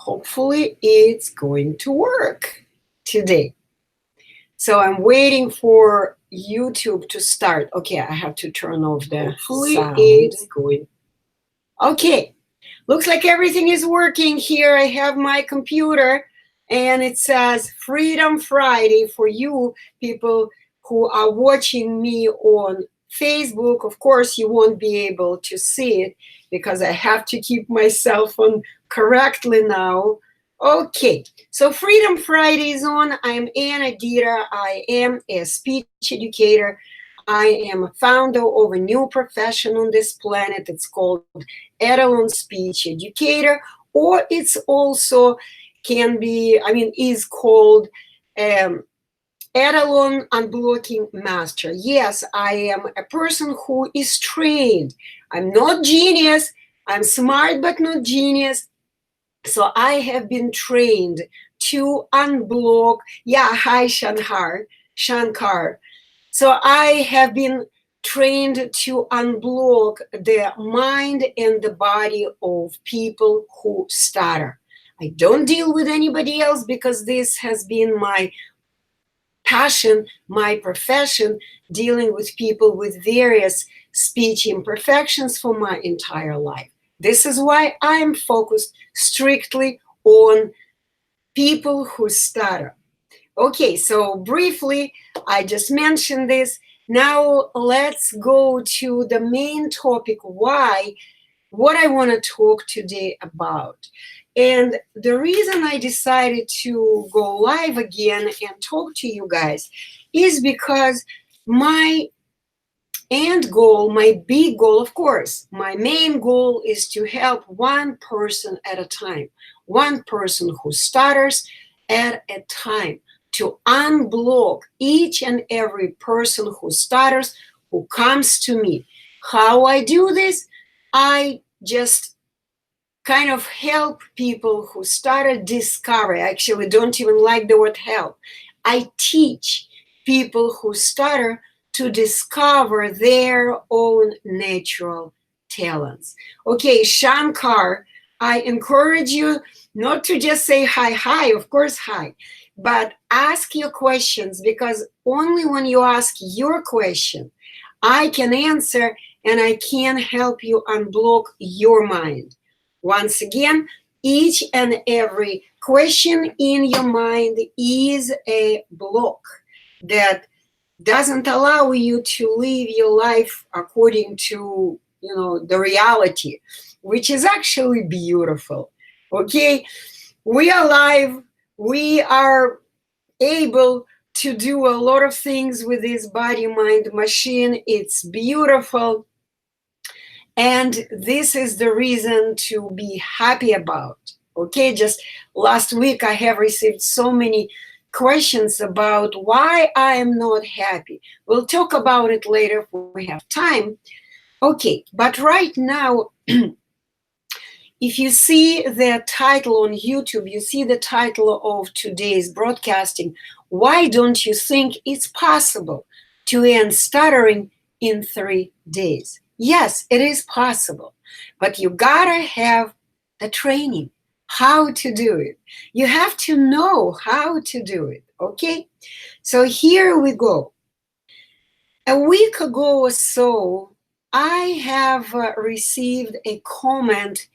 hopefully it's going to work today. So I'm waiting for YouTube to start. Okay, I have to turn off the hopefully sound. It's going. Okay, looks like everything is working here. I have my computer and it says Freedom Friday for you people who are watching me on Facebook. Of course, you won't be able to see it because I have to keep my cell phone correctly now. Okay, so Freedom Friday is on. I'm Anna Dieter. I am a speech educator. I am a founder of a new profession on this planet. It's called Etalon Speech Educator, or it's also can be, is called Etalon Unblocking Master. Yes, I am a person who is trained. I'm not genius. I'm smart, but not genius. So I have been trained to unblock. Yeah, hi, Shankar. So I have been trained to unblock the mind and the body of people who stutter. I don't deal with anybody else because this has been my passion, my profession, dealing with people with various speech imperfections for my entire life. This is why I am focused strictly on people who stutter. Okay, so briefly, I just mentioned this. Now let's go to the main topic, what I want to talk today about. And the reason I decided to go live again and talk to you guys is because my end goal, my big goal, of course, my main goal is to help one person at a time, one person who stutters at a time, to unblock each and every person who stutters, who comes to me. How I do this? I just kind of help people who stutter discover. I actually don't even like the word help. I teach people who stutter to discover their own natural talents. Okay, Shankar, I encourage you not to just say hi, of course, hi, but ask your questions, because only when you ask your question, I can answer and I can help you unblock your mind. Once again, each and every question in your mind is a block that doesn't allow you to live your life according to, the reality, which is actually beautiful. Okay, we are alive. We are able to do a lot of things with this body-mind machine. It's beautiful. And this is the reason to be happy about. Okay, just last week I have received so many questions about why I am not happy. We'll talk about it later if we have time. Okay, but right now, if you see the title on YouTube, you see the title of today's broadcasting, why don't you think it's possible to end stuttering in 3 days? Yes, it is possible, but you gotta have the training, how to do it. You have to know how to do it, okay? So here we go. A week ago or so, I have received a comment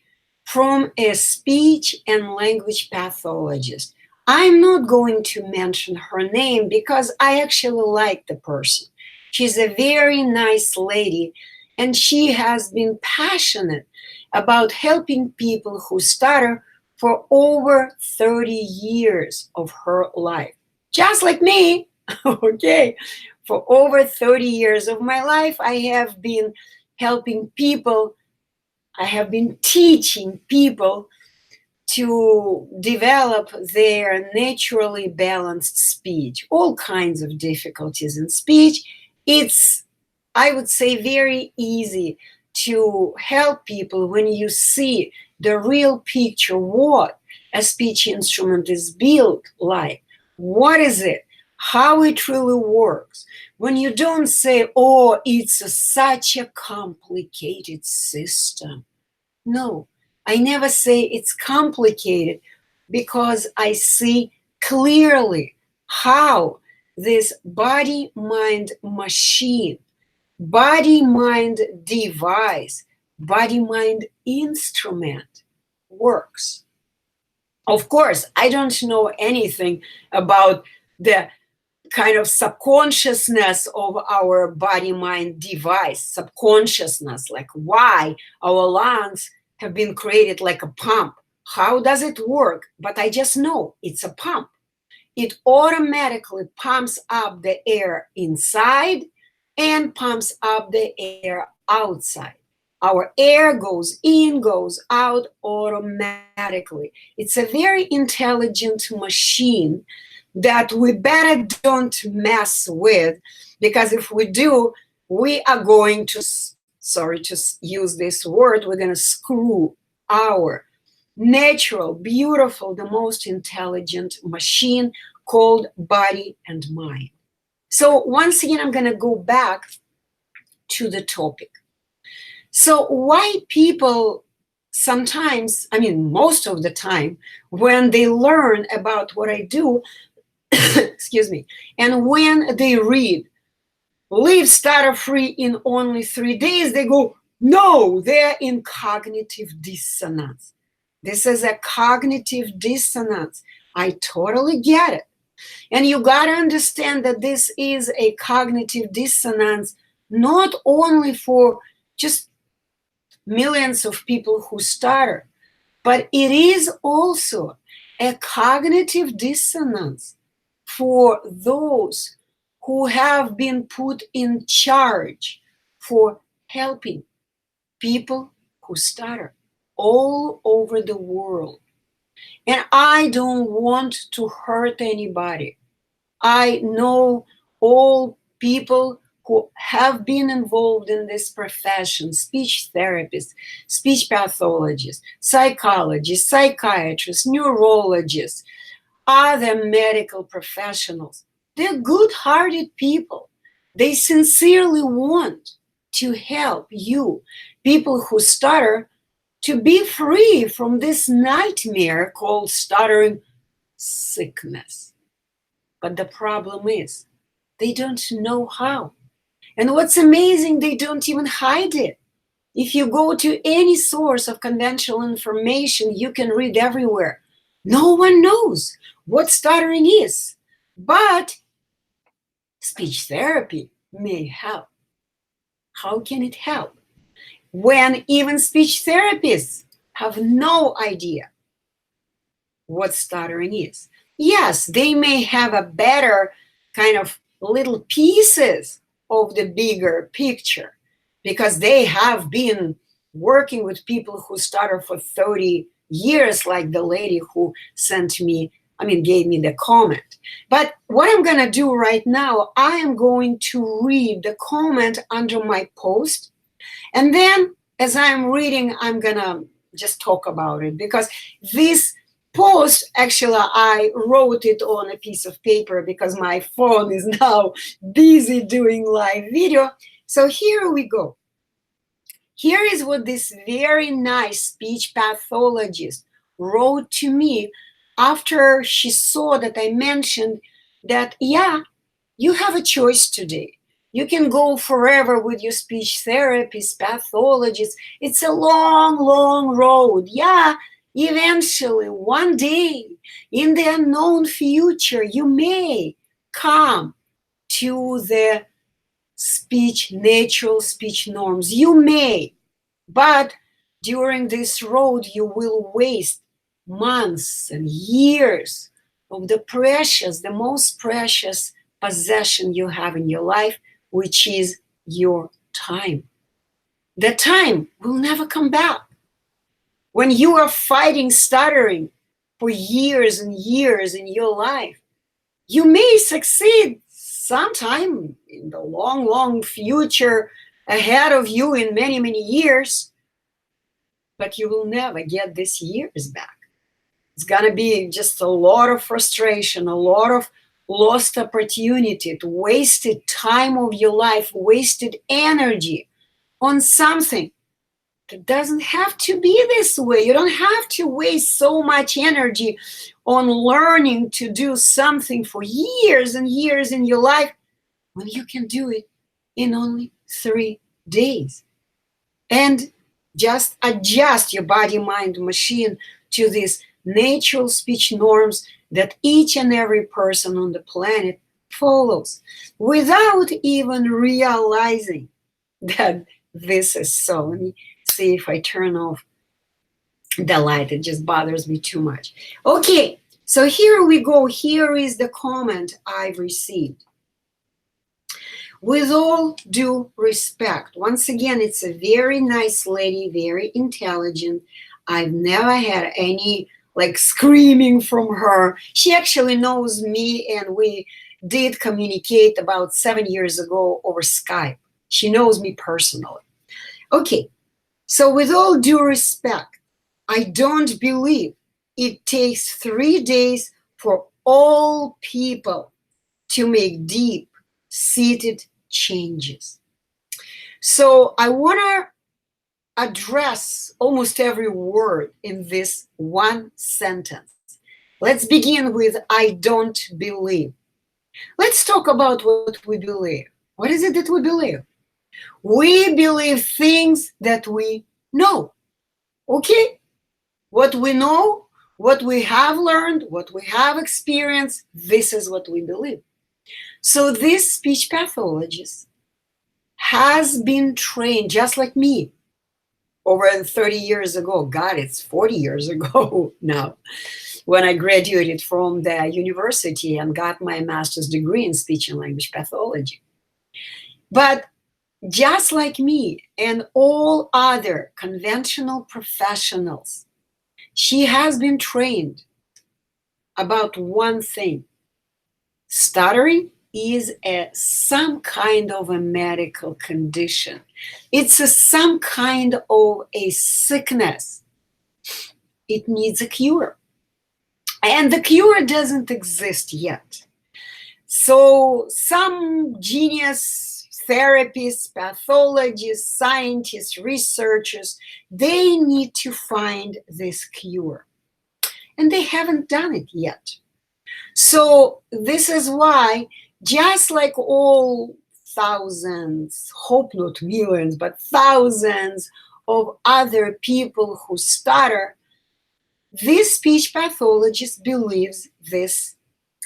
from a speech and language pathologist. I'm not going to mention her name because I actually like the person. She's a very nice lady, and she has been passionate about helping people who stutter for over 30 years of her life. Just like me, okay? For over 30 years of my life, I have been helping people. I have been teaching people to develop their naturally balanced speech, all kinds of difficulties in speech. It's, I would say, very easy to help people when you see the real picture, what a speech instrument is built like. What is it? How it really works. When you don't say, oh, it's such a complicated system. No, I never say it's complicated because I see clearly how this body-mind machine, body-mind device, body-mind instrument works. Of course, I don't know anything about the kind of subconsciousness of our body-mind device, subconsciousness, like why our lungs have been created like a pump. How does it work? But I just know it's a pump. It automatically pumps up the air inside and pumps up the air outside. Our air goes in, goes out automatically. It's a very intelligent machine that we better don't mess with, because if we do, we are going to, sorry to use this word, we're going to screw our natural, beautiful, the most intelligent machine called body and mind. So once again, I'm going to go back to the topic. So why people sometimes, I mean, most of the time, when they learn about what I do, excuse me, and when they read, live stutter-free in only 3 days, they go, no, they're in cognitive dissonance. This is a cognitive dissonance. I totally get it. And you got to understand that this is a cognitive dissonance, not only for just millions of people who stutter, but it is also a cognitive dissonance for those who have been put in charge for helping people who stutter all over the world. And I don't want to hurt anybody. I know all people who have been involved in this profession, speech therapists, speech pathologists, psychologists, psychiatrists, neurologists, other medical professionals. They're good-hearted people. They sincerely want to help you, people who stutter, to be free from this nightmare called stuttering sickness. But the problem is, they don't know how. And what's amazing, they don't even hide it. If you go to any source of conventional information, you can read everywhere. No one knows what stuttering is, but speech therapy may help. How can it help when even speech therapists have no idea what stuttering is? Yes, they may have a better kind of little pieces of the bigger picture because they have been working with people who stutter for 30 years, like the lady who sent me, gave me the comment. But what I'm going to do right now, I am going to read the comment under my post. And then as I'm reading, I'm going to just talk about it, because this post, actually, I wrote it on a piece of paper because my phone is now busy doing live video. So here we go. Here is what this very nice speech pathologist wrote to me after she saw that I mentioned that, yeah, you have a choice today. You can go forever with your speech therapist, pathologist. It's a long, long road. Yeah, eventually, one day, in the unknown future, you may come to the natural speech norms. You may, but during this road, you will waste months and years of the most precious possession you have in your life, which is your time. The time will never come back. When you are fighting stuttering for years and years in your life, you may succeed sometime in the long, long future ahead of you in many, many years, but you will never get these years back. It's going to be just a lot of frustration, a lot of lost opportunity, wasted time of your life, wasted energy on something It doesn't have to be this way. You don't have to waste so much energy on learning to do something for years and years in your life when you can do it in only 3 days. And just adjust your body, mind, machine to these natural speech norms that each and every person on the planet follows without even realizing that this is so. Let me see if I turn off the light. It just bothers me too much. Okay, so here we go. Here is the comment I've received. With all due respect, once again, it's a very nice lady, very intelligent. I've never had any like screaming from her. She actually knows me, and we did communicate about 7 years ago over Skype. She knows me personally. Okay, so with all due respect, I don't believe it takes 3 days for all people to make deep-seated changes. So I want to address almost every word in this one sentence. Let's begin with I don't believe. Let's talk about what we believe. What is it that we believe? We believe things that we know. Okay? What we know, what we have learned, what we have experienced, this is what we believe. So this speech pathologist has been trained just like me over 30 years ago. God, it's 40 years ago now, when I graduated from the university and got my master's degree in speech and language pathology. But just like me and all other conventional professionals, she has been trained about one thing. Stuttering is some kind of a medical condition. It's some kind of a sickness. It needs a cure. And the cure doesn't exist yet. So some genius therapists, pathologists, scientists, researchers, they need to find this cure. And they haven't done it yet. So this is why, just like all thousands, hope not millions, but thousands of other people who stutter, this speech pathologist believes this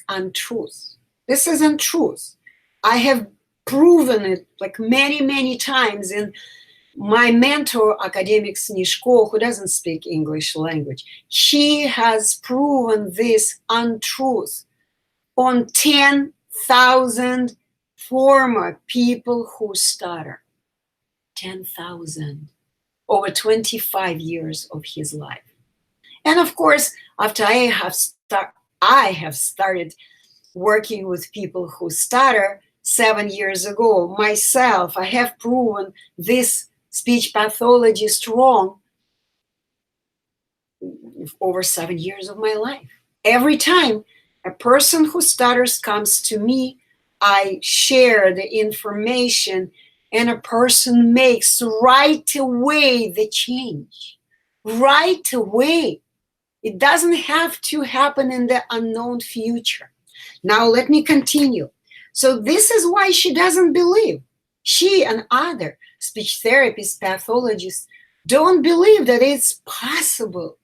untruth. This is untruth. I have proven it like many, many times in my mentor, academic Snishko, who doesn't speak English language. She has proven this untruth on 10,000 former people who stutter. 10,000 over 25 years of his life. And of course, after I have started working with people who stutter 7 years ago, myself, I have proven this speech pathologist wrong over 7 years of my life. Every time a person who stutters comes to me, I share the information, and a person makes right away the change. Right away. It doesn't have to happen in the unknown future. Now let me continue. So this is why she doesn't believe. She and other speech therapists, pathologists don't believe that it's possible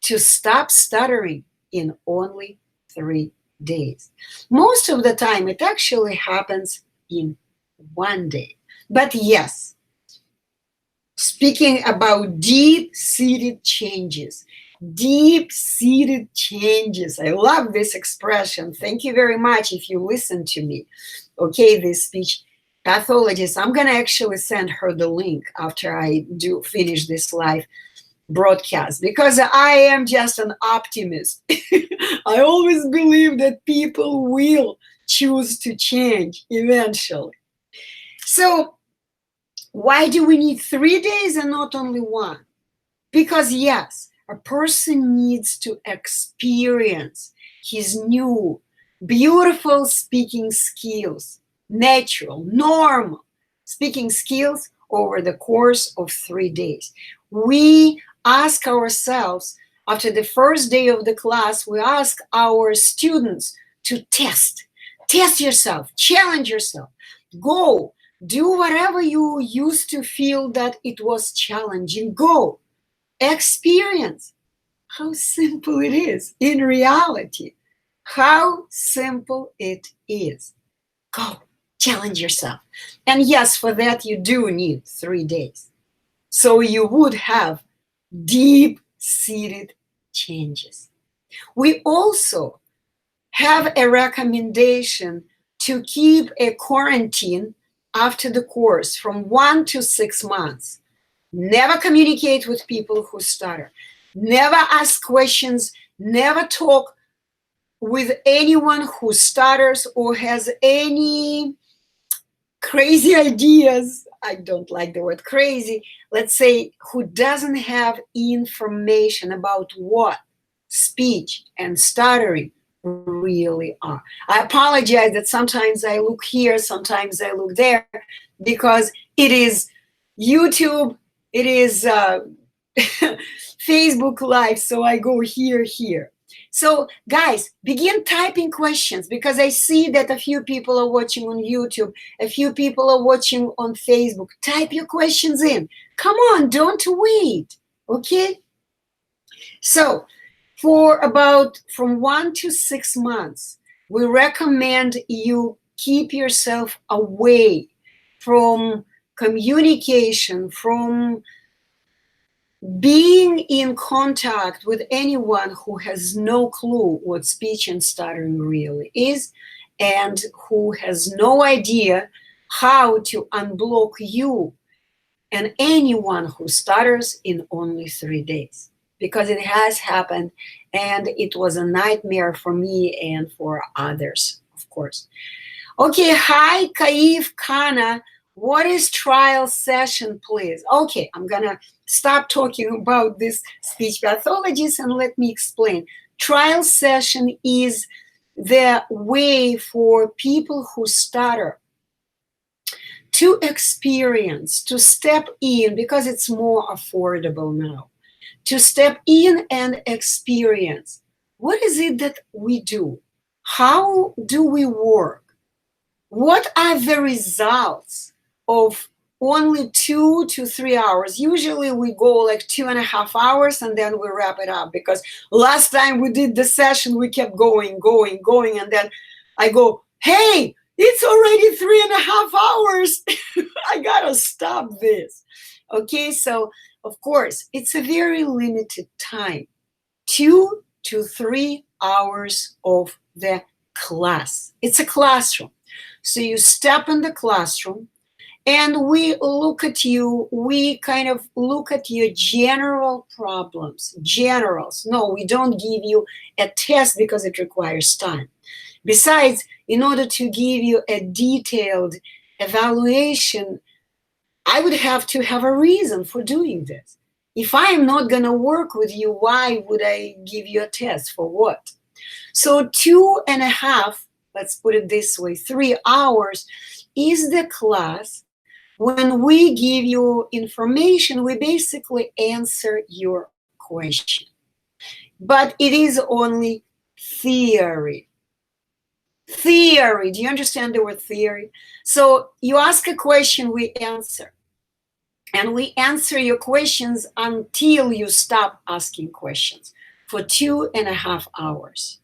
to stop stuttering in only 3 days. Most of the time, it actually happens in 1 day. But yes, speaking about deep-seated changes, deep-seated changes. I love this expression. Thank you very much if you listen to me. Okay, this speech pathologist, I'm going to actually send her the link after I do finish this live broadcast, because I am just an optimist. I always believe that people will choose to change eventually. So why do we need 3 days and not only 1? Because yes, a person needs to experience his new, beautiful speaking skills, natural, normal speaking skills over the course of 3 days. We ask ourselves, after the first day of the class, we ask our students to test yourself, challenge yourself, go do whatever you used to feel that it was challenging. Go experience how simple it is in reality. How simple it is. Go challenge yourself. And yes, for that you do need 3 days. So you would have deep-seated changes. We also have a recommendation to keep a quarantine after the course from 1 to 6 months. Never communicate with people who stutter. Never ask questions. Never talk with anyone who stutters or has any crazy ideas. I don't like the word crazy. Let's say who doesn't have information about what speech and stuttering really are. I apologize that sometimes I look here, sometimes I look there, because it is YouTube, it is Facebook Live, so I go here. So guys, begin typing questions, because I see that a few people are watching on YouTube, a few people are watching on Facebook. Type your questions in. Come on, don't wait, okay? So for about from 1 to 6 months, we recommend you keep yourself away from communication, from being in contact with anyone who has no clue what speech and stuttering really is, and who has no idea how to unblock you and anyone who stutters in only 3 days. Because it has happened, and it was a nightmare for me and for others, of course. Okay, hi, Kaif Kana. What is trial session, please? Okay, I'm gonna stop talking about this speech pathologist and let me explain. Trial session is the way for people who stutter to experience, to step in, because it's more affordable now, to step in and experience. What is it that we do? How do we work? What are the results of only 2 to 3 hours? Usually we go like 2.5 hours and then we wrap it up, because last time we did the session, we kept going, and then I go, hey, it's already 3.5 hours. I gotta stop this. Okay, so of course, it's a very limited time, 2 to 3 hours of the class. It's a classroom. So you step in the classroom and we look at you, we kind of look at your general problems, generals. No, we don't give you a test because it requires time. Besides, in order to give you a detailed evaluation, I would have to have a reason for doing this. If I am not going to work with you, why would I give you a test? For what? So 2.5, let's put it this way, 3 hours is the class. When we give you information, we basically answer your question. But it is only theory. Theory. Do you understand the word theory? So you ask a question, we answer. And we answer your questions until you stop asking questions for 2.5 hours.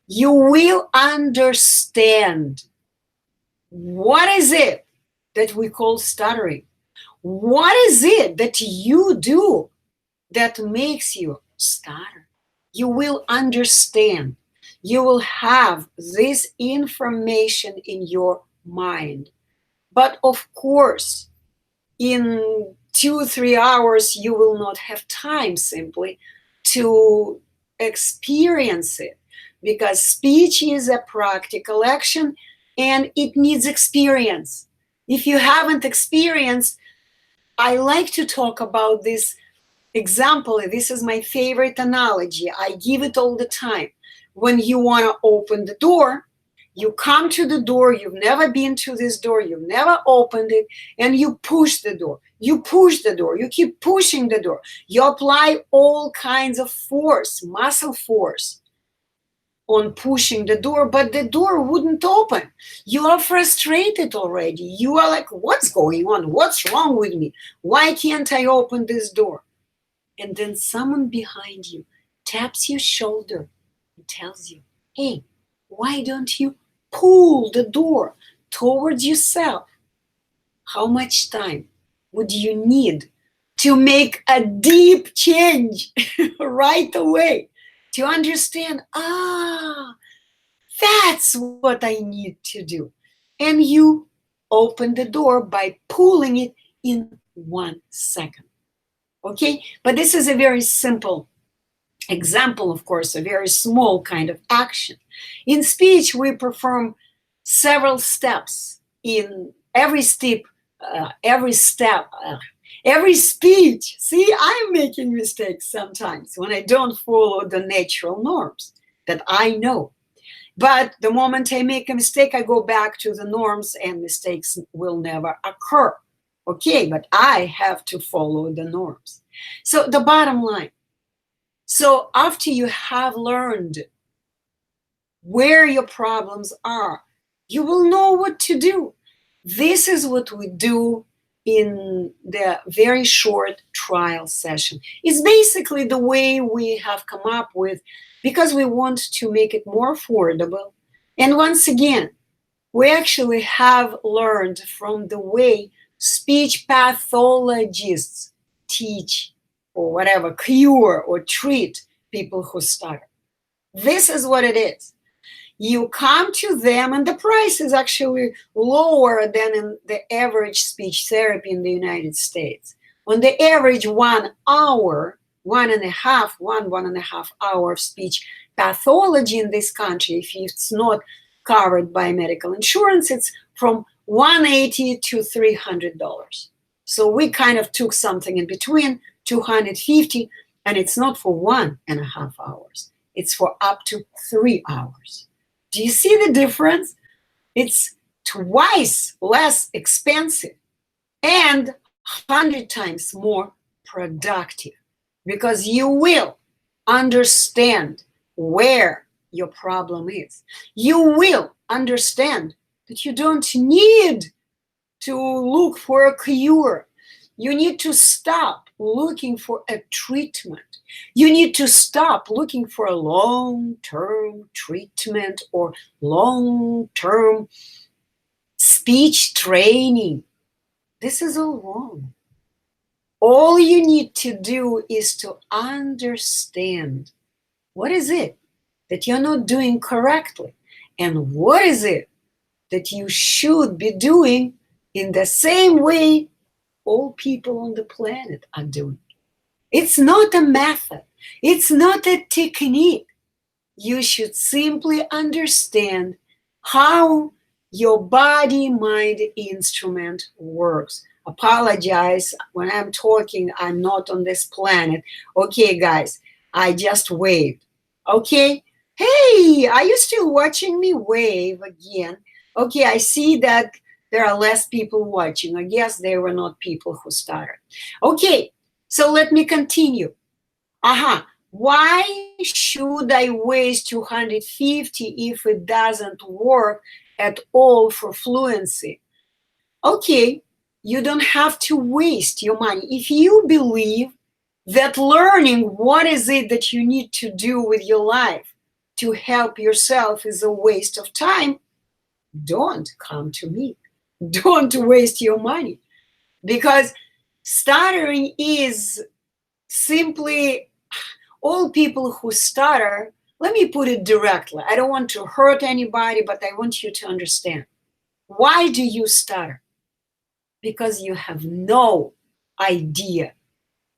You will understand what is it that we call stuttering. What is it that you do that makes you stutter? You will understand. You will have this information in your mind. But of course, in 2-3 hours, you will not have time simply to experience it, because speech is a practical action and it needs experience. If you haven't experienced, I like to talk about this example. This is my favorite analogy. I give it all the time. When you want to open the door, you come to the door, you've never been to this door, you've never opened it, and you push the door. You push the door, you keep pushing the door. You apply all kinds of force, muscle force on pushing the door, but the door wouldn't open. You are frustrated already. You are like, what's going on? What's wrong with me? Why can't I open this door? And then someone behind you taps your shoulder and tells you, hey, why don't you pull the door towards yourself? How much time would you need to make a deep change right away? To understand, that's what I need to do. And you open the door by pulling it in 1 second. Okay? But this is a very simple example, of course, a very small kind of action. In speech, we perform several steps. In every step, every speech. See, I'm making mistakes sometimes when I don't follow the natural norms that I know. But the moment I make a mistake, I go back to the norms and mistakes will never occur. Okay, but I have to follow the norms. So the bottom line, so after you have learned where your problems are, you will know what to do. This is what we do in the very short trial session. It's basically the way we have come up with, because we want to make it more affordable. And once again, we actually have learned from the way speech pathologists teach or whatever, cure or treat people who stutter. This is what it is. You come to them, and the price is actually lower than in the average speech therapy in the United States. On the average 1 hour, 1.5 hour of speech pathology in this country, if it's not covered by medical insurance, it's from $180 to $300. So we kind of took something in between, $250, and it's not for 1.5 hours. It's for up to 3 hours. Do you see the difference? It's twice less expensive and 100 times more productive, because you will understand where your problem is. You will understand that you don't need to look for a cure. You need to stop looking for a treatment. You need to stop looking for a long-term treatment or long-term speech training. This is all wrong. All you need to do is to understand what is it that you're not doing correctly, and what is it that you should be doing in the same way all people on the planet are doing. It's not a method. It's not a technique. You should simply understand how your body-mind instrument works. Apologize when I'm talking, I'm not on this planet. Okay, guys, I just waved. Okay? Hey, are you still watching me? Wave again. Okay, I see that there are less people watching. I guess they were not people who started. Okay, so let me continue. Why should I waste $250 if it doesn't work at all for fluency? Okay, you don't have to waste your money. If you believe that learning what is it that you need to do with your life to help yourself is a waste of time, don't come to me. Don't waste your money, because stuttering is simply all people who stutter. Let me put it directly. I don't want to hurt anybody, but I want you to understand. Why do you stutter? Because you have no idea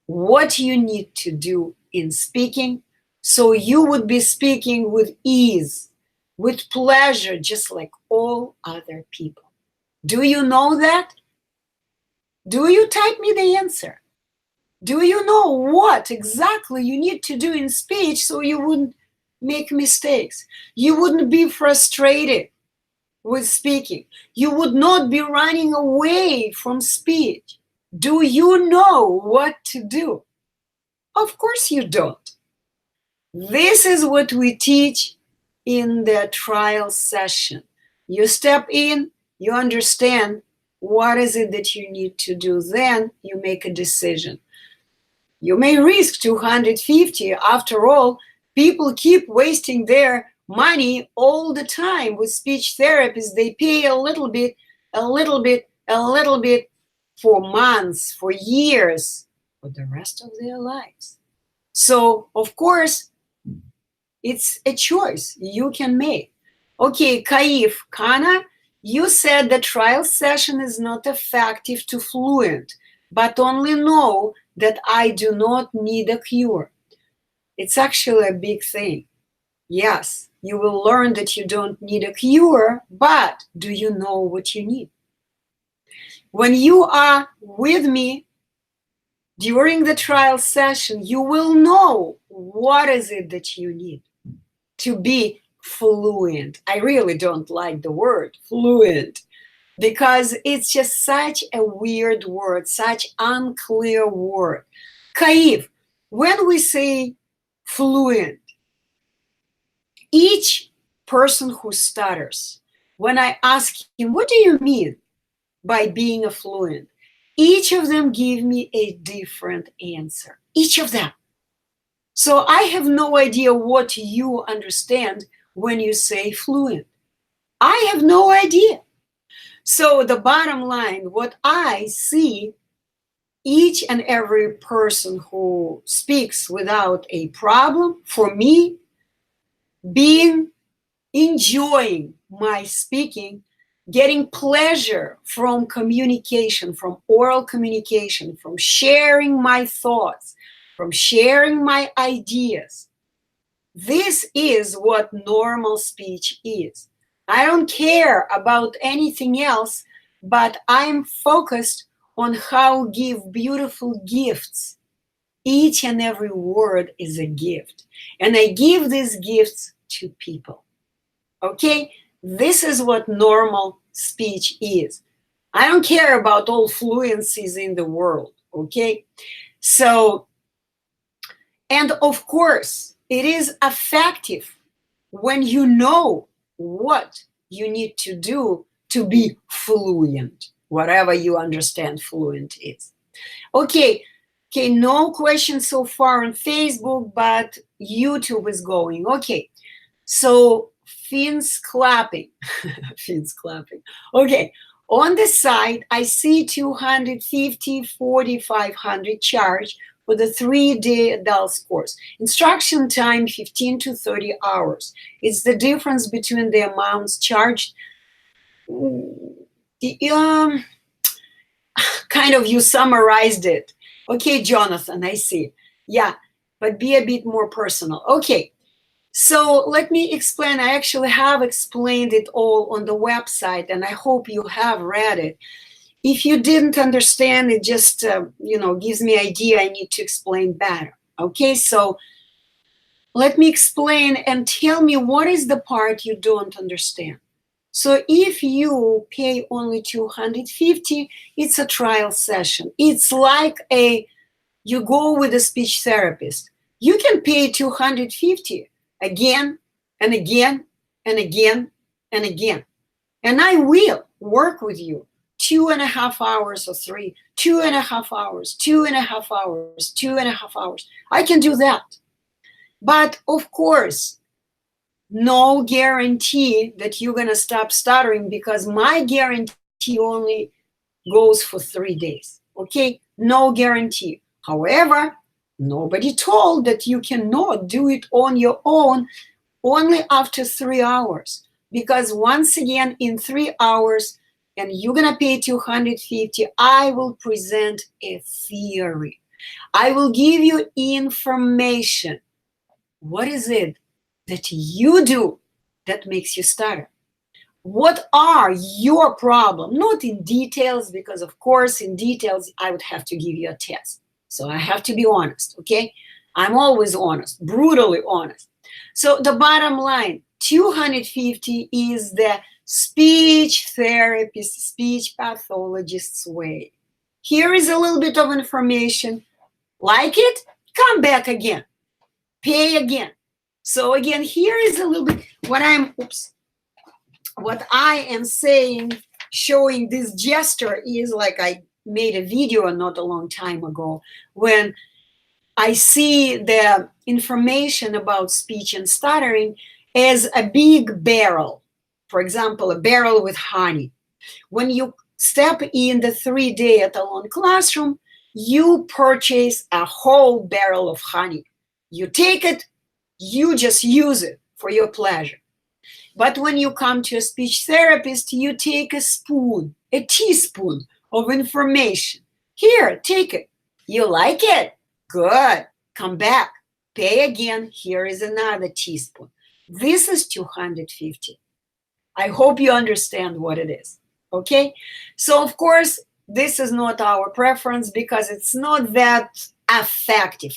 what you need to do in speaking, so you would be speaking with ease, with pleasure, just like all other people. Do you know that? Do you type me the answer? Do you know what exactly you need to do in speech so you wouldn't make mistakes? You wouldn't be frustrated with speaking. You would not be running away from speech. Do you know what to do? Of course you don't. This is what we teach in the trial session. You step in, you understand what is it that you need to do, then you make a decision. You may risk 250. After all, people keep wasting their money all the time with speech therapists. They pay a little bit, a little bit, a little bit for months, for years, for the rest of their lives. So, of course, it's a choice you can make. Okay, Kaif, Kana, you said the trial session is not effective to fluent, but only know that I do not need a cure. It's actually a big thing. Yes, you will learn that you don't need a cure, but do you know what you need? When you are with me during the trial session, you will know what is it that you need to be fluent. I really don't like the word fluent because it's just such a weird word, such unclear word. Kaif, when we say fluent, each person who stutters, when I ask him, what do you mean by being a fluent? Each of them give me a different answer. Each of them. So I have no idea what you understand when you say fluent. I have no idea. So the bottom line, what I see, each and every person who speaks without a problem, for me, enjoying my speaking, getting pleasure from communication, from oral communication, from sharing my thoughts, from sharing my ideas. This is what normal speech is. I don't care about anything else, but I'm focused on how give beautiful gifts. Each and every word is a gift. And I give these gifts to people. Okay? This is what normal speech is. I don't care about all fluencies in the world. Okay? So, and of course, it is effective when you know what you need to do to be fluent, whatever you understand fluent is. Okay, no questions so far on Facebook, but YouTube is going. Okay, so fins clapping, fins clapping. Okay, on the side, I see 250, 4,500 charge for the 3-day adults course. Instruction time, 15 to 30 hours. It's the difference between the amounts charged. Kind of you summarized it. Okay, Jonathan, I see. Yeah, but be a bit more personal. Okay, so let me explain. I actually have explained it all on the website, and I hope you have read it. If you didn't understand, it just, gives me idea I need to explain better. Okay, so let me explain and tell me what is the part you don't understand. So if you pay only 250, it's a trial session. It's like you go with a speech therapist. You can pay 250 again and again and again and again. And I will work with you 2.5 hours or 3, 2.5 hours, 2.5 hours, 2.5 hours. I can do that. But of course, no guarantee that you're going to stop stuttering, because my guarantee only goes for 3 days. Okay? No guarantee. However, nobody told that you cannot do it on your own only after 3 hours. Because once again, in 3 hours, and you're going to pay 250, I will present a theory. I will give you information. What is it that you do that makes you stutter? What are your problems? Not in details, because of course in details I would have to give you a test. So I have to be honest, okay? I'm always honest, brutally honest. So the bottom line, 250 is the speech therapist, speech pathologist's way. Here is a little bit of information. Like it? Come back again. Pay again. So again, here is a little bit what I am saying, showing this gesture is like I made a video not a long time ago when I see the information about speech and stuttering as a big barrel. For example, a barrel with honey. When you step in the 3-day Etalon classroom, you purchase a whole barrel of honey. You take it, you just use it for your pleasure. But when you come to a speech therapist, you take a spoon, a teaspoon of information. Here, take it. You like it? Good. Come back. Pay again. Here is another teaspoon. This is 250. I hope you understand what it is. Okay? So, of course, this is not our preference because it's not that effective.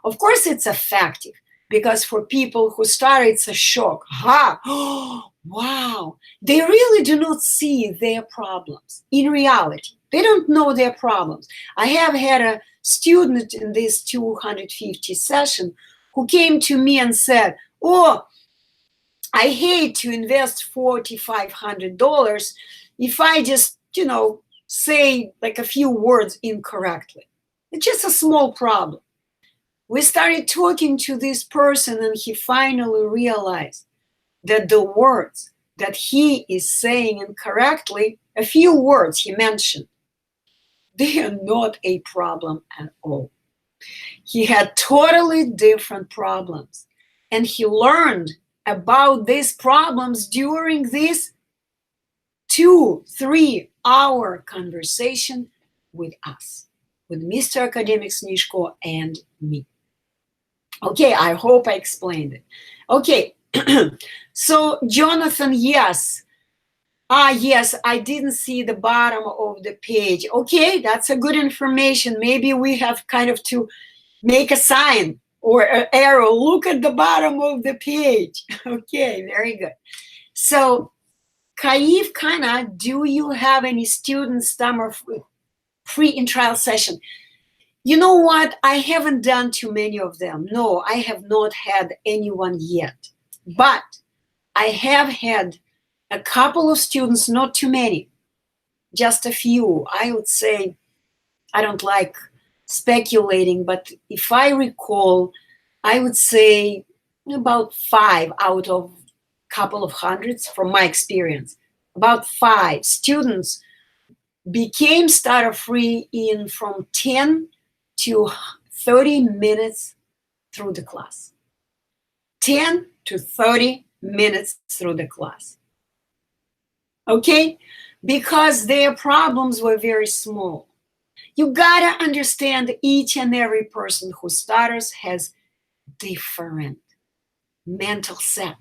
Of course, it's effective because for people who start, it's a shock. Ha! Oh, wow! They really do not see their problems in reality. They don't know their problems. I have had a student in this 250 session who came to me and said, oh, I hate to invest $4,500 if I just, say like a few words incorrectly. It's just a small problem. We started talking to this person and he finally realized that the words that he is saying incorrectly, a few words he mentioned, they are not a problem at all. He had totally different problems. And he learned about these problems during this 2-3 hour conversation with us, with Mr. Academic Snishko and me. Okay, I hope I explained it. Okay, so Jonathan, yes. Yes, I didn't see the bottom of the page. Okay, that's a good information. Maybe we have kind of to make a sign or an arrow. Look at the bottom of the page. Okay, very good. So, Kaif Kana, do you have any students Stutter-Free in trial session? You know what? I haven't done too many of them. No, I have not had anyone yet. But I have had a couple of students, not too many, just a few. I would say, I don't like speculating, but if I recall, I would say about 5 out of a couple of hundreds from my experience. About 5 students became Stutter-Free in from 10 to 30 minutes through the class. 10 to 30 minutes through the class. Okay? Because their problems were very small. You gotta understand each and every person who stutters has different mental set,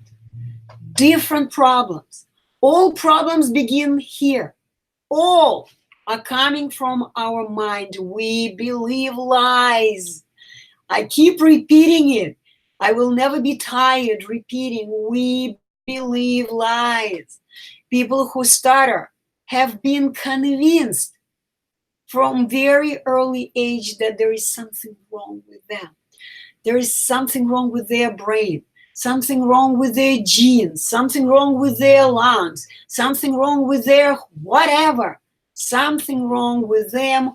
different problems. All problems begin here. All are coming from our mind. We believe lies. I keep repeating it. I will never be tired repeating, we believe lies. People who stutter have been convinced from very early age that there is something wrong with them. There is something wrong with their brain, something wrong with their genes, something wrong with their lungs, something wrong with their whatever, something wrong with them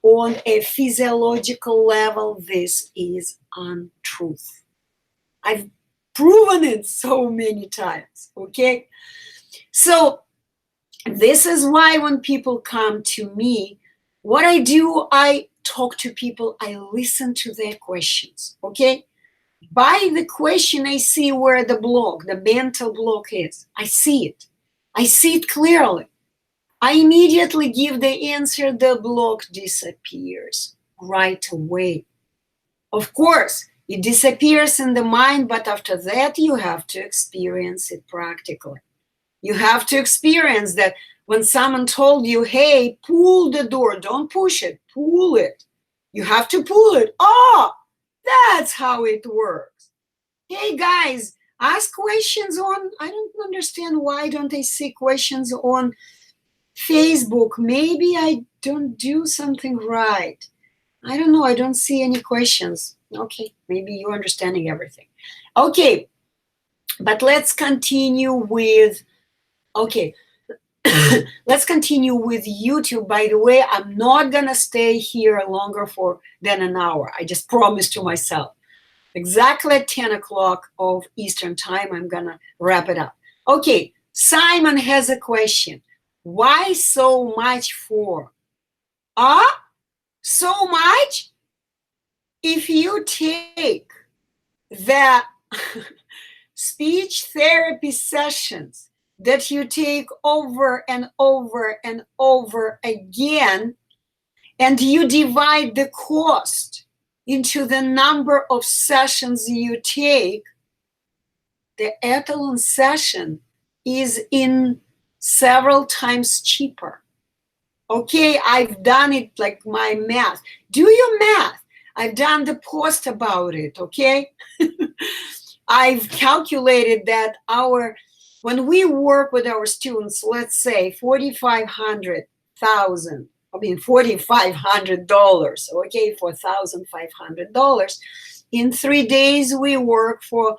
on a physiological level. This is untruth. I've proven it so many times, okay? So this is why when people come to me, what I do, I talk to people, I listen to their questions, okay? By the question, I see where the block, the mental block is. I see it. I see it clearly. I immediately give the answer, the block disappears right away. Of course, it disappears in the mind, but after that, you have to experience it practically. You have to experience that when someone told you, hey, pull the door, don't push it, pull it. You have to pull it. Oh, that's how it works. Hey, guys, ask questions on, I don't understand why don't I see questions on Facebook. Maybe I don't do something right. I don't know. I don't see any questions. Okay, maybe you're understanding everything. Okay, but let's continue with, okay, let's continue with YouTube. By the way, I'm not gonna stay here longer for than an hour. I just promised to myself. Exactly at 10 o'clock of Eastern time, I'm gonna wrap it up. Okay, Simon has a question. Why so much for? So much? If you take the speech therapy sessions that you take over and over and over again, and you divide the cost into the number of sessions you take, the Etalon session is in several times cheaper. Okay, I've done it like my math. Do your math. I've done the post about it, okay? I've calculated that when we work with our students, let's say $4,500, okay, for $1,500. In 3 days, we work for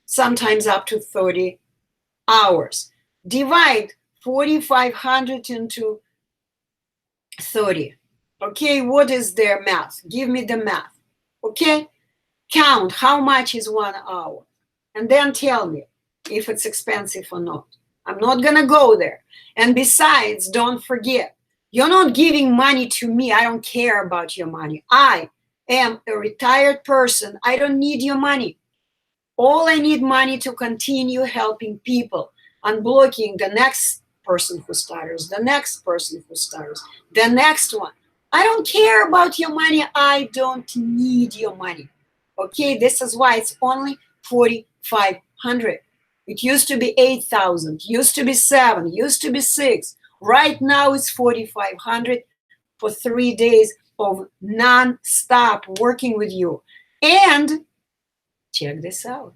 sometimes up to 30 hours. Divide 4,500 into 30. Okay, what is their math? Give me the math. Okay, count how much is 1 hour, and then tell me if it's expensive or not. I'm not gonna go there. And besides, don't forget, you're not giving money to me. I don't care about your money. I am a retired person. I don't need your money. All I need money to continue helping people, unblocking the next person who stutters, the next person who stutters, the next one. I don't care about your money. I don't need your money. Okay, this is why it's only 4,500. It used to be 8,000, used to be 7, used to be 6. Right now it's 4,500 for 3 days of non-stop working with you. And check this out,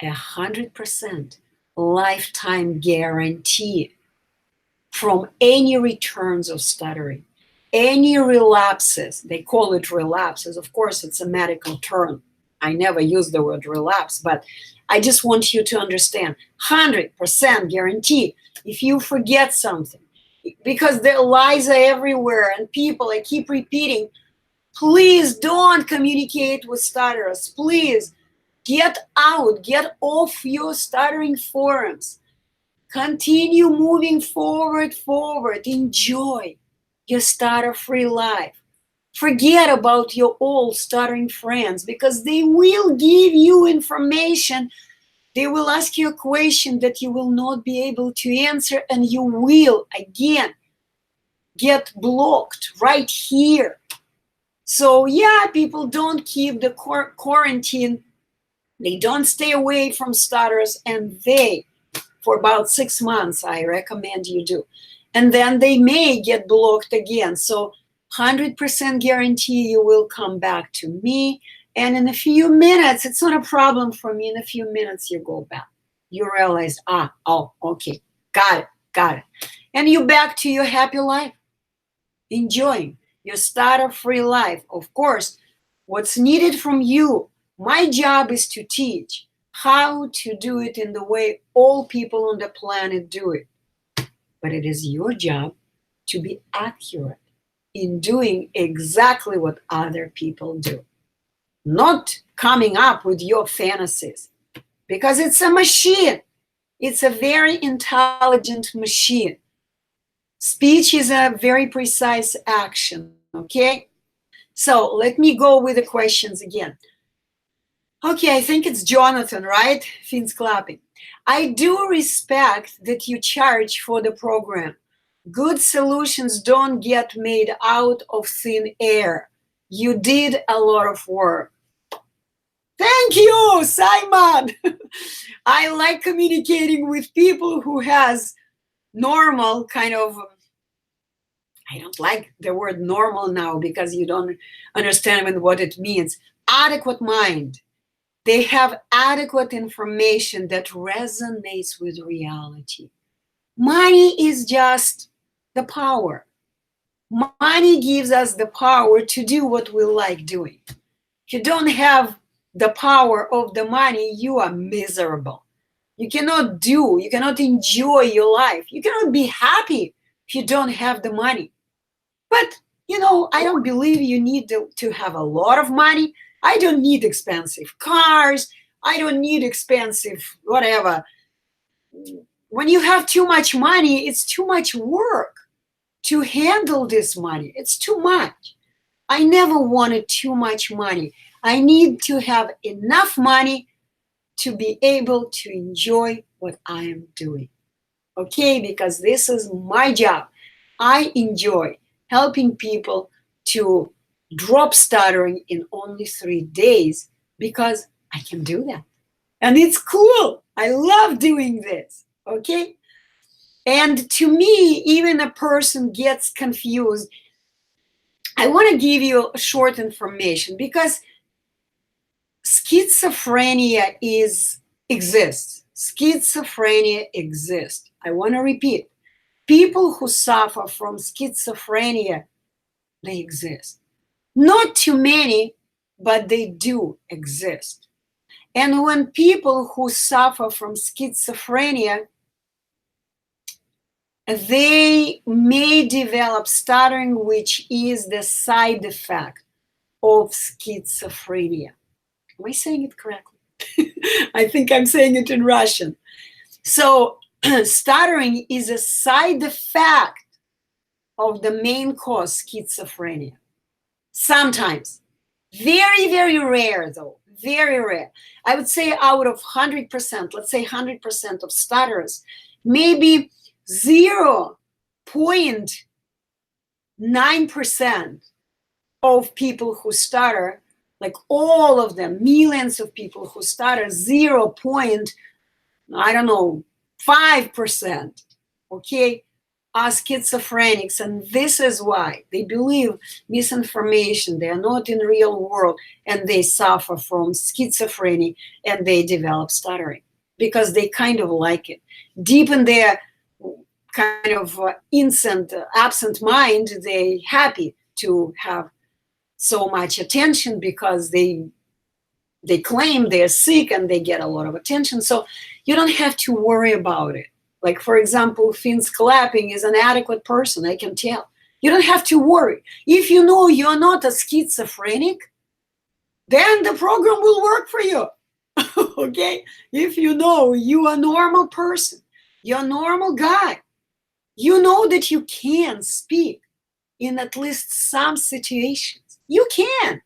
100% lifetime guarantee from any returns of stuttering, any relapses. They call it relapses. Of course, it's a medical term. I never use the word relapse, but I just want you to understand, 100% guarantee if you forget something, because the lies are everywhere and people, I keep repeating, please don't communicate with stutterers. Please get out, get off your stuttering forums. Continue moving forward. Enjoy your stutter-free life. Forget about your old stuttering friends, because they will give you information. They will ask you a question that you will not be able to answer, and you will, again, get blocked right here. So yeah, people don't keep the quarantine. They don't stay away from stutters, and for about 6 months, I recommend you do. And then they may get blocked again. So 100% guarantee you will come back to me. And in a few minutes, it's not a problem for me. In a few minutes, you go back. You realize, okay, got it. And you're back to your happy life, enjoying your stutter-free life. Of course, what's needed from you, my job is to teach how to do it in the way all people on the planet do it. But it is your job to be accurate in doing exactly what other people do. Not coming up with your fantasies, because it's a machine. It's a very intelligent machine. Speech is a very precise action, okay? So let me go with the questions again. Okay, I think it's Jonathan, right? Fins clapping. I do respect that you charge for the program. Good solutions don't get made out of thin air. You did a lot of work. Thank you, Simon. I like communicating with people who has normal kind of, I don't like the word normal now because you don't understand what it means. Adequate mind. They have adequate information that resonates with reality. Money is just the power. Money gives us the power to do what we like doing. If you don't have the power of the money, you are miserable. You cannot enjoy your life. You cannot be happy if you don't have the money. But, I don't believe you need to have a lot of money. I don't need expensive cars. I don't need expensive whatever. When you have too much money, it's too much work to handle this money. It's too much. I never wanted too much money. I need to have enough money to be able to enjoy what I am doing. Okay, because this is my job. I enjoy helping people to drop stuttering in only 3 days because I can do that. And it's cool. I love doing this. Okay? And to me, even a person gets confused. I want to give you short information because schizophrenia exists. Schizophrenia exists. I want to repeat. People who suffer from schizophrenia, they exist. Not too many, but they do exist. And when people who suffer from schizophrenia, they may develop stuttering, which is the side effect of schizophrenia. Am I saying it correctly? I think I'm saying it in Russian. So stuttering is a side effect of the main cause, schizophrenia. Sometimes. Very, very rare, though. Very rare. I would say out of 100%, let's say 100% of stutterers, maybe 0.9% of people who stutter, like all of them, millions of people who stutter, 5%, okay, are schizophrenics. And this is why they believe misinformation. They are not in the real world, and they suffer from schizophrenia and they develop stuttering because they kind of like it. Deep in their kind of absent mind, they're happy to have so much attention because they claim they're sick and they get a lot of attention. So you don't have to worry about it. Like, for example, Finn's clapping is an adequate person, I can tell. You don't have to worry. If you know you're not a schizophrenic, then the program will work for you. Okay? If you know you're a normal person, you're a normal guy, you know that you can speak in at least some situations. You can.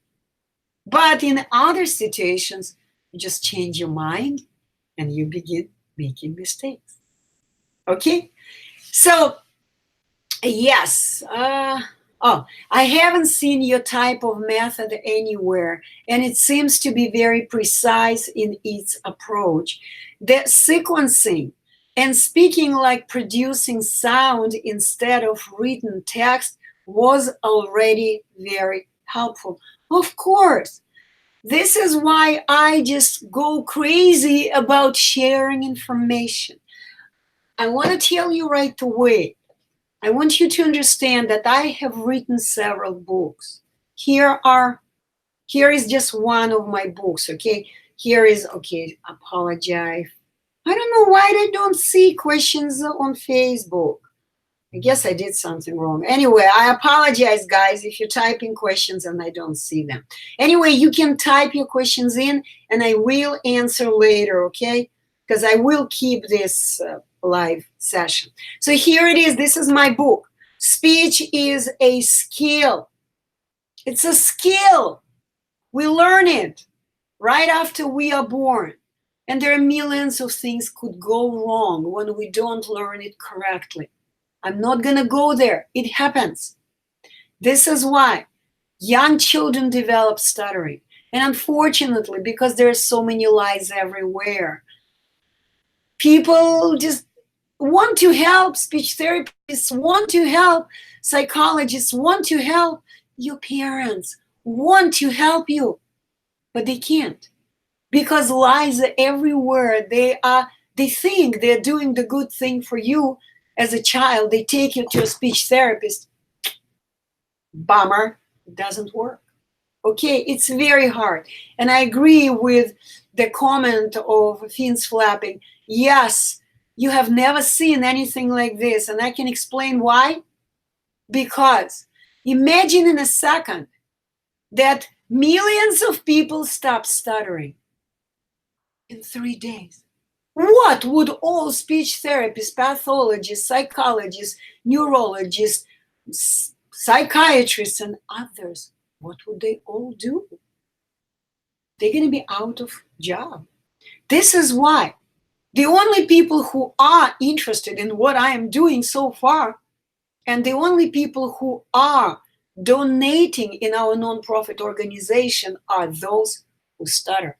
But in other situations, you just change your mind and you begin making mistakes. Okay? So, yes. I haven't seen your type of method anywhere, and it seems to be very precise in its approach. The sequencing and speaking like producing sound instead of written text was already very helpful. Of course, this is why I just go crazy about sharing information. I want to tell you right away, I want you to understand that I have written several books. Here is just one of my books, okay? Here is, okay, apologize. I don't know why I don't see questions on Facebook. I guess I did something wrong. Anyway, I apologize, guys, if you're typing questions and I don't see them. Anyway, you can type your questions in and I will answer later, okay? Because I will keep this live session. So here it is. This is my book. Speech is a skill. It's a skill. We learn it right after we are born. And there are millions of things could go wrong when we don't learn it correctly. I'm not going to go there. It happens. This is why young children develop stuttering. And unfortunately, because there are so many lies everywhere, people just want to help, speech therapists want to help, psychologists want to help, your parents want to help you, but they can't. Because lies are everywhere. They think they're doing the good thing for you as a child. They take you to a speech therapist. Bummer, it doesn't work. Okay, it's very hard. And I agree with the comment of fins flapping. Yes, you have never seen anything like this. And I can explain why. Because imagine in a second that millions of people stop stuttering in 3 days. What would all speech therapists, pathologists, psychologists, neurologists, psychiatrists, and others, what would they all do? They're going to be out of job. This is why the only people who are interested in what I am doing so far, and the only people who are donating in our nonprofit organization are those who stutter,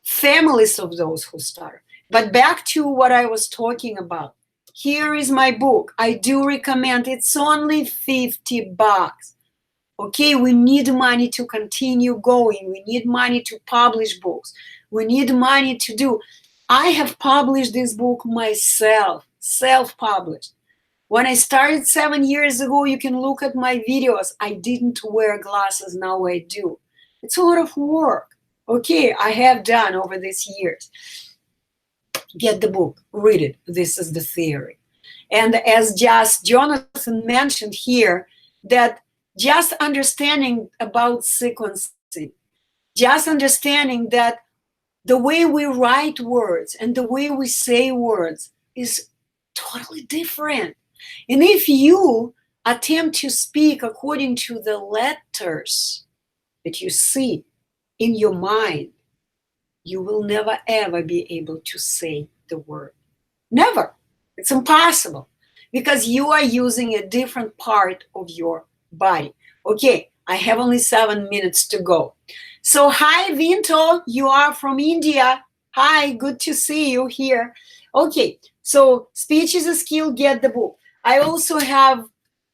families of those who stutter. But back to what I was talking about. Here is my book. I do recommend. It's only $50. Okay, we need money to continue going. We need money to publish books. We need money to do. I have published this book myself, self-published. When I started 7 years ago, you can look at my videos. I didn't wear glasses, now I do. It's a lot of work. Okay, I have done over these years. Get the book, read it. This is the theory. And as just Jonathan mentioned here, that just understanding about sequencing, just understanding that the way we write words and the way we say words is totally different. And if you attempt to speak according to the letters that you see in your mind, you will never ever be able to say the word. Never. It's impossible because you are using a different part of your body. Okay, I have only 7 minutes to go. So hi, Vinto, you are from India. Hi, good to see you here. Okay, so speech is a skill, get the book. I also have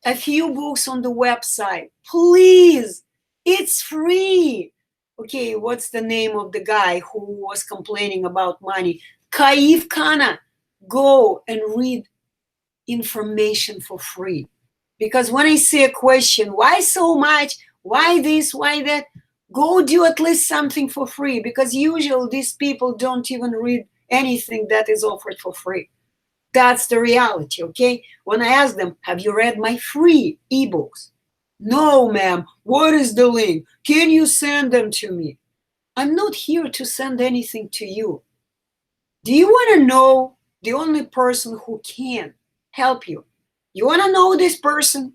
a few books on the website. Please, it's free. Okay, what's the name of the guy who was complaining about money? Kaif Khanna. Go and read information for free. Because when I see a question, why so much? Why this? Why that? Go do at least something for free, because usually these people don't even read anything that is offered for free. That's the reality, okay? When I ask them, have you read my free ebooks? No, ma'am. What is the link? Can you send them to me? I'm not here to send anything to you. Do you want to know the only person who can help you? You want to know this person?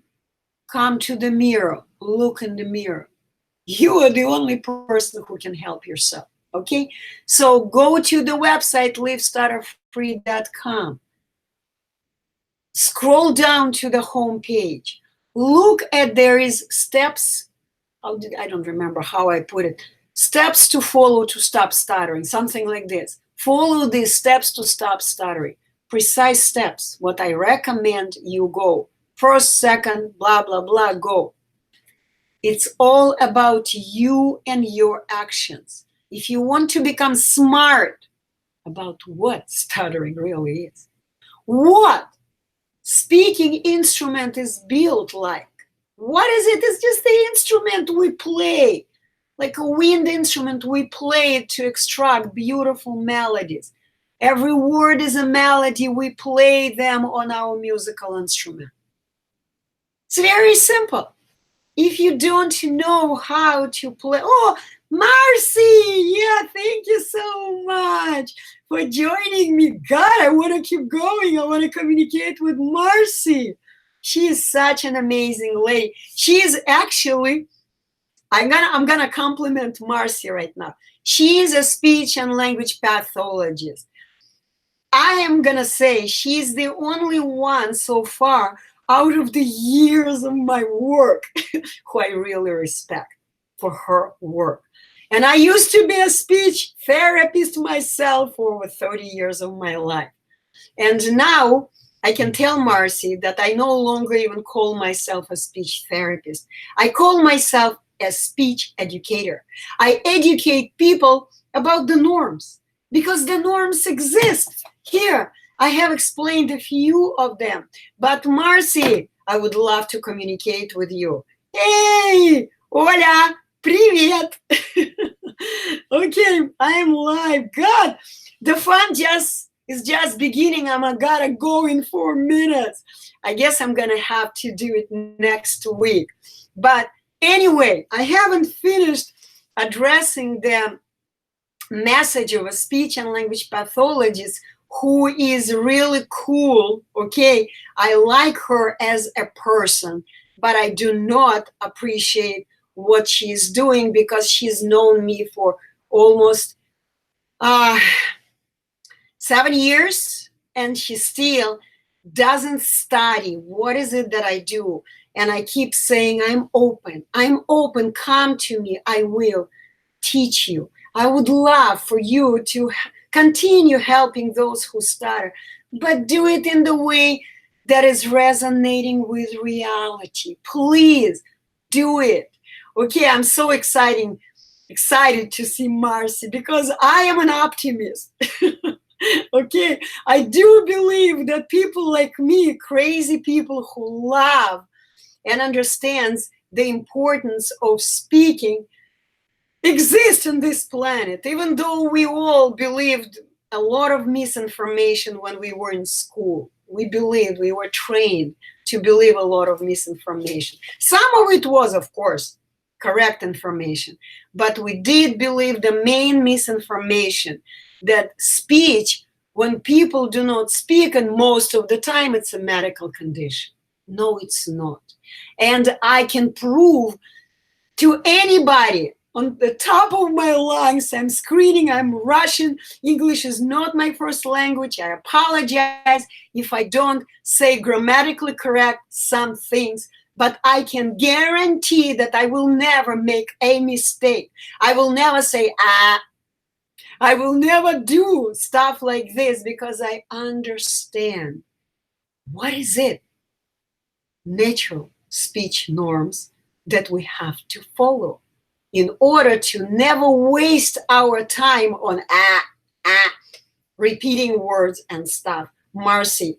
Come to the mirror. Look in the mirror. You are the only person who can help yourself, okay? So go to the website, livestutterfree.com. Scroll down to the home page. Look at, there is steps. I don't remember how I put it. Steps to follow to stop stuttering, something like this. Follow these steps to stop stuttering. Precise steps, what I recommend you go. First, second, blah, blah, blah, go. It's all about you and your actions. If you want to become smart about what stuttering really is, what speaking instrument is built like, what is it? It's just the instrument we play, like a wind instrument. We play it to extract beautiful melodies. Every word is a melody. We play them on our musical instrument. It's very simple. If you don't know how to play, oh, Marcy, yeah, thank you so much for joining me. God, I want to keep going. I want to communicate with Marcy. She is such an amazing lady. She is actually, I'm gonna compliment Marcy right now. She is a speech and language pathologist. I am gonna say she's the only one so far out of the years of my work who I really respect for her work. And I used to be a speech therapist myself for over 30 years of my life. And now I can tell Marcy that I no longer even call myself a speech therapist. I call myself a speech educator. I educate people about the norms because the norms exist. Here, I have explained a few of them. But Marcy, I would love to communicate with you. Hey, hola, привет. Okay, I'm live. God, the fun is just beginning. I'm gotta go in 4 minutes. I guess I'm gonna have to do it next week. But anyway, I haven't finished addressing the message of a speech and language pathologist who is really cool. Okay, I like her as a person, but I do not appreciate what she's doing because she's known me for almost uh, 7 years, and she still doesn't study what is it that I do. And I keep saying, I'm open, come to me, I will teach you. I would love for you to continue helping those who stutter, but do it in the way that is resonating with reality. Please do it. Okay, I'm so excited to see Marcy because I am an optimist. Okay, I do believe that people like me, crazy people who love and understands the importance of speaking, exist on this planet, even though we all believed a lot of misinformation when we were in school. We were trained to believe a lot of misinformation. Some of it was, of course, correct information, but we did believe the main misinformation, that speech, when people do not speak, and most of the time it's a medical condition. No, it's not. And I can prove to anybody on the top of my lungs, I'm screaming, I'm Russian, English is not my first language, I apologize if I don't say grammatically correct some things, but I can guarantee that I will never make a mistake. I will never say, I will never do stuff like this because I understand. What is it? Natural speech norms that we have to follow in order to never waste our time on repeating words and stuff. Marcy,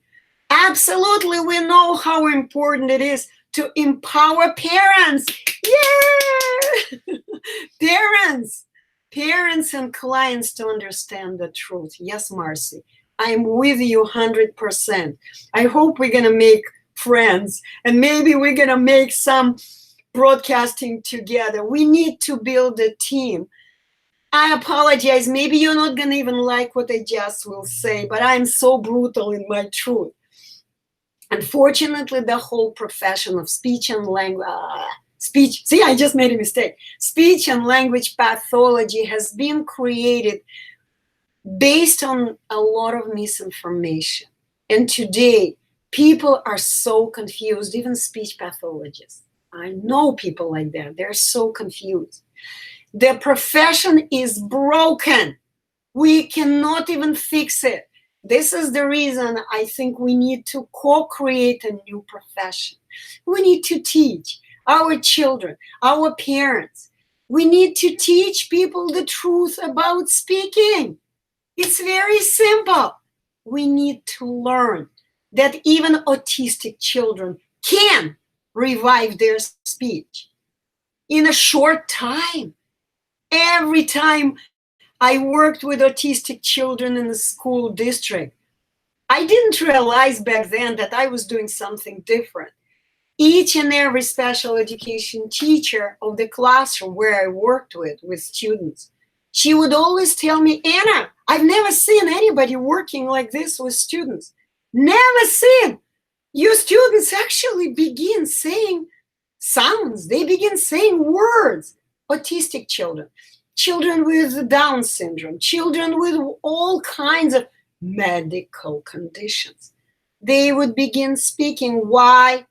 absolutely, we know how important it is to empower parents. Yeah! Parents and clients to understand the truth. Yes, Marcy, I'm with you 100%. I hope we're gonna make friends and maybe we're gonna make some broadcasting together. We need to build a team. I apologize. Maybe you're not going to even like what I just will say, but I'm so brutal in my truth. Unfortunately, the whole profession of speech and language, see, I just made a mistake. Speech and language pathology has been created based on a lot of misinformation. And today, people are so confused, even speech pathologists. I know people like that. They're so confused. The profession is broken. We cannot even fix it. This is the reason I think we need to co-create a new profession. We need to teach our children, our parents. We need to teach people the truth about speaking. It's very simple. We need to learn that even autistic children can revive their speech in a short time. Every time I worked with autistic children in the school district, I didn't realize back then that I was doing something different. Each and every special education teacher of the classroom where I worked with students, she would always tell me, Anna, I've never seen anybody working like this with students. Never seen. Your students actually begin saying sounds. They begin saying words. Autistic children, children with Down syndrome, children with all kinds of medical conditions. They would begin speaking. Why?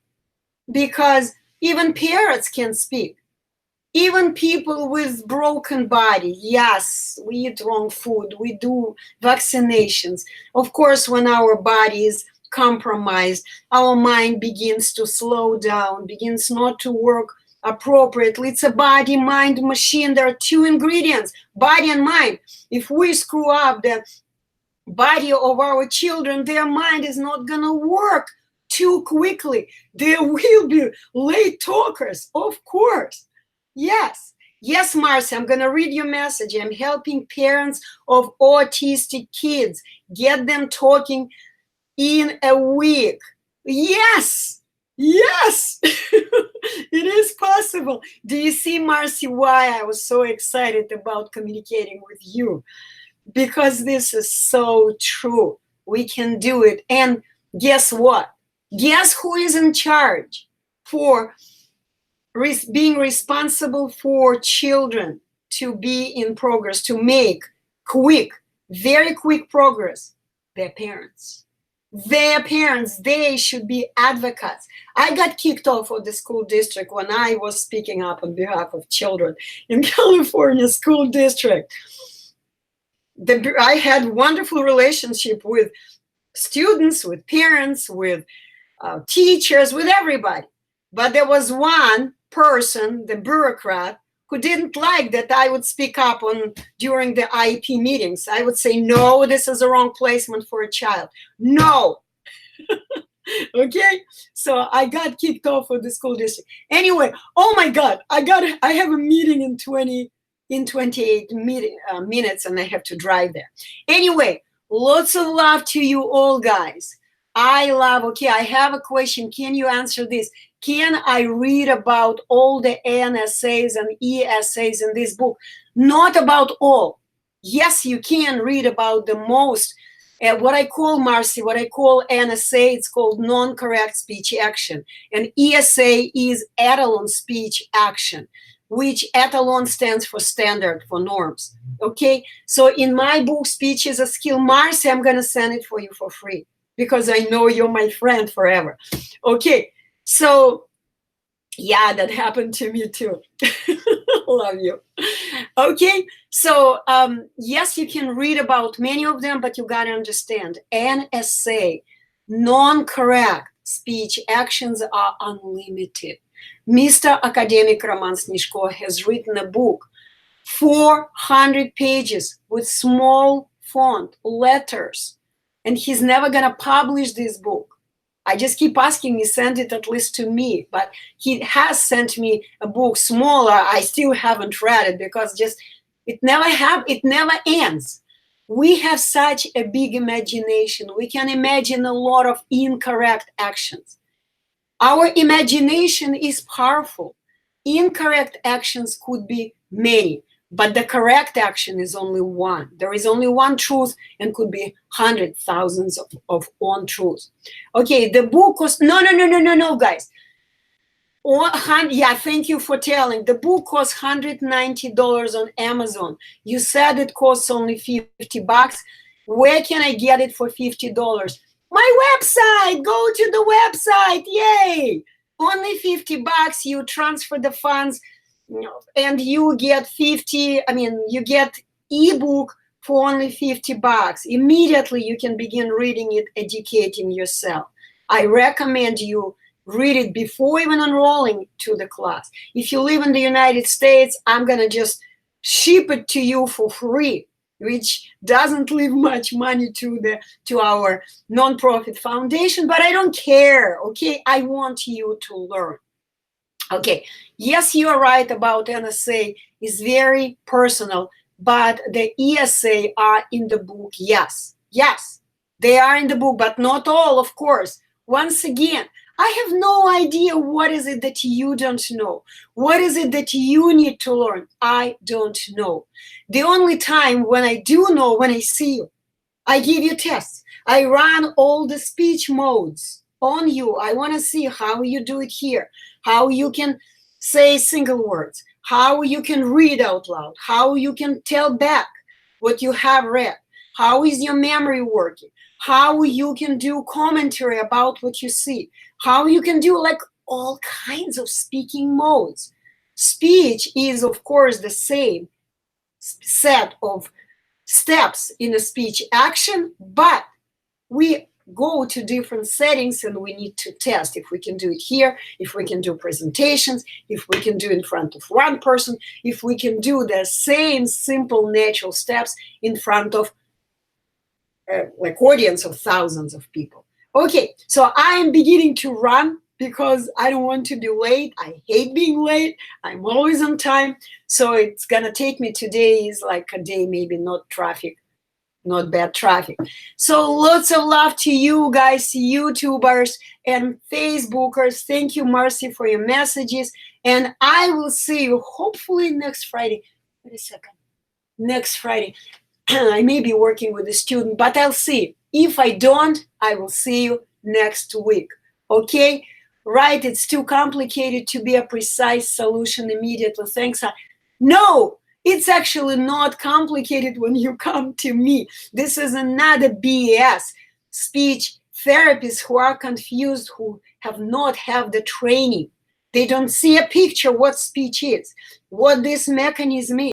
Because even parrots can speak. Even people with broken body. Yes, we eat wrong food. We do vaccinations. Of course, when our body is compromised, our mind begins to slow down, begins not to work appropriately. It's a body-mind machine. There are two ingredients, body and mind. If we screw up the body of our children, their mind is not going to work too quickly, there will be late talkers, of course. Yes. Yes, Marcy, I'm going to read your message. I'm helping parents of autistic kids get them talking in a week. Yes. Yes. It is possible. Do you see, Marcy, why I was so excited about communicating with you? Because this is so true. We can do it. And guess what? Guess who is in charge for being responsible for children to be in progress, to make quick, very quick progress? Their parents. Their parents, they should be advocates. I got kicked off of the school district when I was speaking up on behalf of children in California school district. I had wonderful relationship with students, with parents, with teachers, with everybody. But there was one person, the bureaucrat, who didn't like that I would speak up during the IEP meetings. I would say, no, this is the wrong placement for a child. No. Okay, so I got kicked off of the school district. Anyway, oh my God, I have a meeting in 28 minutes, and I have to drive there. Anyway, lots of love to you all, guys. Okay, I have a question. Can you answer this? Can I read about all the NSAs and ESAs in this book? Not about all. Yes, you can read about the most. What I call, Marcy, what I call NSA, it's called non-correct speech action. And ESA is Etalon speech action, which Etalon stands for standard, for norms. Okay, so in my book, Speech is a Skill, Marcy, I'm going to send it for you for free because I know you're my friend forever. Okay, so yeah, that happened to me too. Love you. Okay, so yes, you can read about many of them, but you got to understand, NSA, non-correct speech actions are unlimited. Mr. Academic Roman Snishko has written a book, 400 pages with small font, letters, and he's never going to publish this book. I just keep asking, send it at least to me, but he has sent me a book smaller. I still haven't read it because it never ends. We have such a big imagination. We can imagine a lot of incorrect actions. Our imagination is powerful. Incorrect actions could be many, but the correct action is only one. There is only one truth and could be hundreds, thousands of untruths. Okay, the book was, no, guys. Yeah, thank you for telling. The book costs $190 on Amazon. You said it costs only $50. Where can I get it for $50? My website, go to the website, yay! Only $50, you transfer the funds, and you get you get ebook for only $50. Immediately you can begin reading it, educating yourself. I recommend you read it before even enrolling to the class. If you live in the United States, I'm gonna just ship it to you for free, which doesn't leave much money to our nonprofit foundation, but I don't care, okay? I want you to learn. Okay, yes, you are right about NSA is very personal, but the ESA are in the book, yes, they are in the book, but not all, of course. Once again, I have no idea what is it that you don't know. What is it that you need to learn? I don't know. The only time when I do know, when I see you, I give you tests. I run all the speech modes on you. I want to see how you do it here, how you can say single words, how you can read out loud, how you can tell back what you have read, how is your memory working, how you can do commentary about what you see, how you can do like all kinds of speaking modes. Speech is, of course, the same set of steps in a speech action, but we go to different settings and we need to test if we can do it here, if we can do presentations, if we can do in front of one person, if we can do the same simple natural steps in front of like audience of thousands of people. Okay, so I am beginning to run because I don't want to be late. I hate being late. I'm always on time. So it's gonna take me, today is like a day, maybe not traffic, not bad traffic. So lots of love to you guys, YouTubers and Facebookers. Thank you, Marcy, for your messages. And I will see you hopefully next Friday. Wait a second. Next Friday. I may be working with a student, but I'll see. If I don't, I will see you next week. Okay? Right, it's too complicated to be a precise solution immediately. Thanks. No, it's actually not complicated when you come to me. This is another BS. Speech therapists who are confused, who have not have the training. They don't see a picture what speech is, what this mechanism is.